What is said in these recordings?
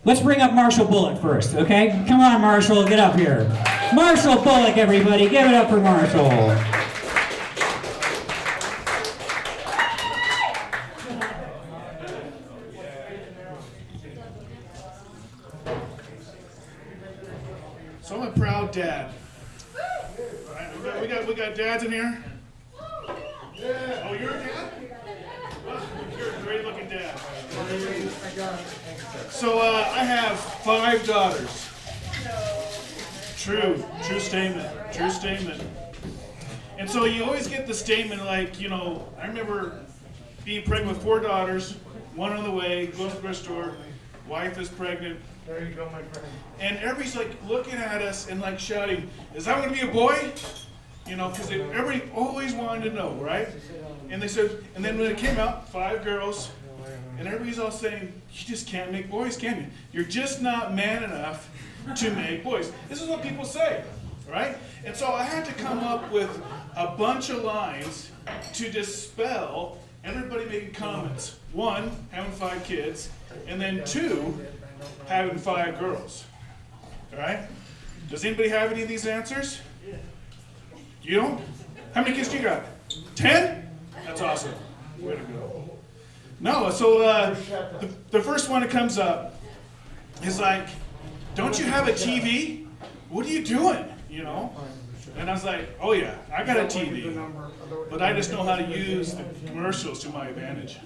Let's bring up Marshall Bullock first, okay? Come on, Marshall, get up here. Marshall Bullock, everybody, give it up for Marshall. So I'm a proud dad. We got dads in here. Oh, you're a dad? You're a great looking dad. So I have 5 daughters. True statement. And so you always get the statement like, I remember being pregnant with 4 daughters, 1 on the way, going to the grocery store, wife is pregnant. There you go, my friend. And everybody's like looking at us and like shouting, is that going to be a boy? Because everybody always wanted to know, right? And they said, and then when it came out, 5 girls, and everybody's all saying, you just can't make boys, can you? You're just not man enough to make boys. This is what people say, right? And so I had to come up with a bunch of lines to dispel everybody making comments. 1, having 5 kids, and then 2, having 5 girls. All right? Does anybody have any of these answers? You don't? How many kids do you got? 10? That's awesome. Way to go. No, so the first one that comes up is like, don't you have a TV? What are you doing? And I was like, oh yeah, I got a TV, but I just know how to use the commercials to my advantage.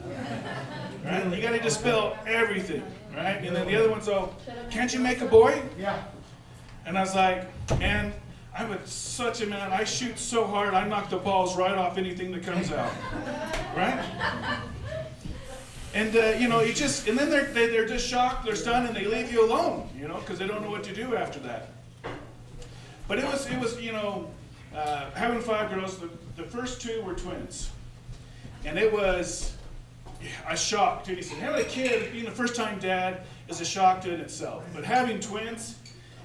Right? You got to dispel everything, right? And then the other one's, can't you make a boy? Yeah. And I was like, man, I'm such a man. I shoot so hard, I knock the balls right off anything that comes out, right? And and then they're just shocked, they're stunned, and they leave you alone, because they don't know what to do after that. But it was having 5 girls. The first 2 were twins, and it was a shock, dude. He said, having a kid, being a first-time dad, is a shock to in itself. But having twins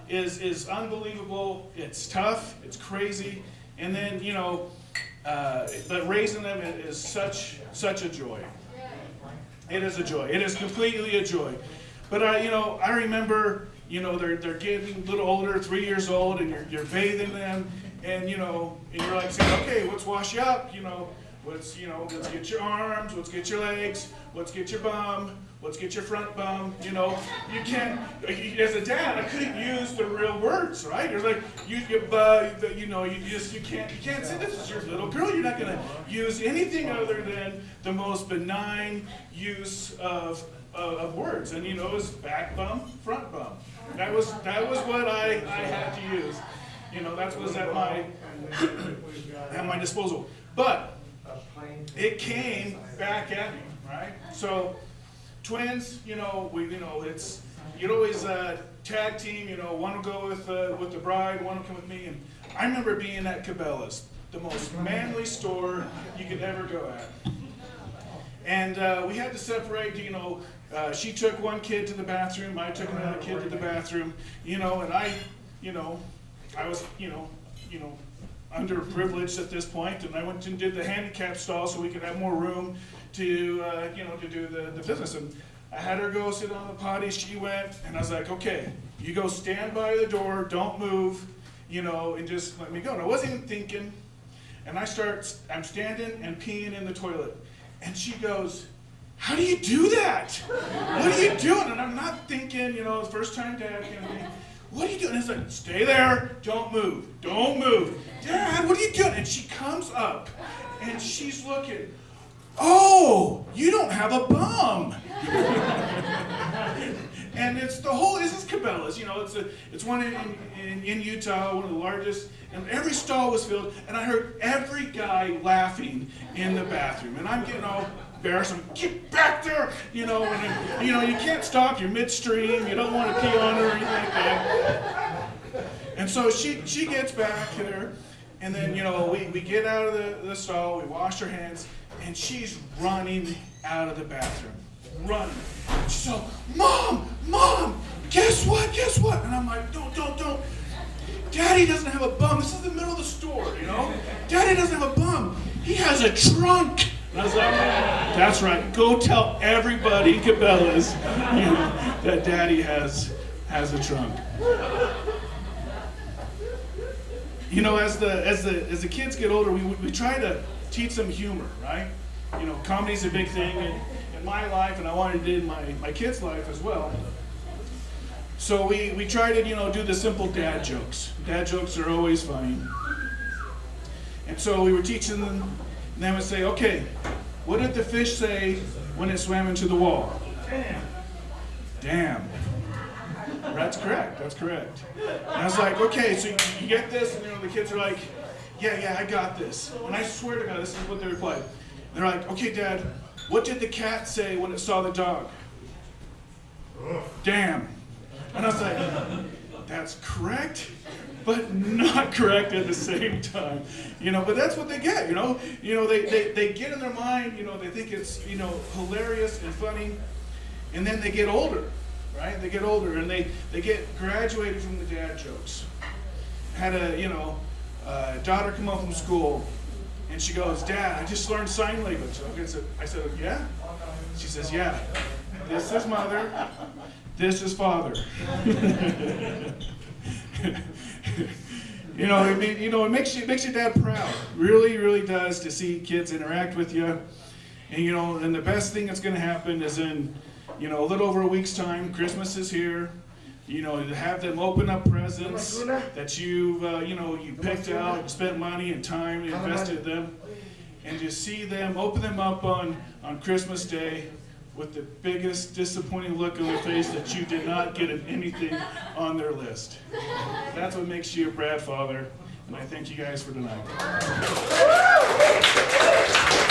is unbelievable. It's tough. It's crazy. And then but raising them is such a joy. It is a joy. It is completely a joy. But I remember, they're getting a little older, 3 years old, and you're bathing them, and and you're like saying, okay, let's wash you up. Let's get your arms, let's get your legs, let's get your bum, let's get your front bum. You can't, as a dad, I couldn't use the real words, right? You're like, you can't say this is your little girl. You're not going to use anything other than the most benign use of words. And it was back bum, front bum. That was what I had to use. That was at my disposal. But it came back at me, right? So twins, you'd always tag team. One will go with the bride, one will come with me. And I remember being at Cabela's, the most manly store you could ever go at. And we had to separate. She took one kid to the bathroom, I took another kid to the bathroom. And I was underprivileged at this point, and I went and did the handicap stall so we could have more room to to do the business. And I had her go sit on the potty. She went, and I was like, okay, you go stand by the door, don't move, and just let me go. And I wasn't even thinking, and I'm standing and peeing in the toilet, and she goes, how do you do that? What are you doing? And I'm not thinking, the first time dad came to me. What are you doing? And it's like, stay there, don't move. Dad, what are you doing? And she comes up, and she's looking, oh, you don't have a bum. And this is Cabela's, it's one in Utah, one of the largest, and every stall was filled, and I heard every guy laughing in the bathroom, and I'm getting all embarrassed. I'm, get back there, and then, you can't stop. You're midstream. You don't want to pee on her or anything like that. And so she gets back there, and then we get out of the stall. We wash our hands, and she's running out of the bathroom, running. She's like, Mom, guess what? And I'm like, don't. Daddy doesn't have a bum. This is the middle of the store, Daddy doesn't have a bum. He has a trunk. And I was like, that's right. Go tell everybody in Cabela's, that Daddy has a trunk. As the kids get older, we try to teach them humor, right? Comedy's a big thing in my life, and I wanted to do in my kids' life as well. So we try to, do the simple dad jokes. Dad jokes are always funny. And so we were teaching them, and they would say, okay, what did the fish say when it swam into the wall? Damn. That's correct. And I was like, okay, so you get this? And the kids are like, yeah, I got this. And I swear to God, this is what they replied. They're like, okay, Dad, what did the cat say when it saw the dog? Damn. And I was like, that's correct, but not correct at the same time. But that's what they get, they get in their mind, they think it's, hilarious and funny, and then they get older, right? They get older and they get graduated from the dad jokes. Had a, daughter come home from school, and she goes, Dad, I just learned sign language. I said, yeah? She says, yeah. This is mother. This is father. It makes your dad proud. Really, really does to see kids interact with you. And the best thing that's going to happen is in, a little over a week's time, Christmas is here. To have them open up presents that you've, you picked out, spent money and time, invested in them, and to see them open them up on Christmas Day with the biggest disappointing look on their face that you did not get anything on their list. That's what makes you a Brad father, and I thank you guys for tonight.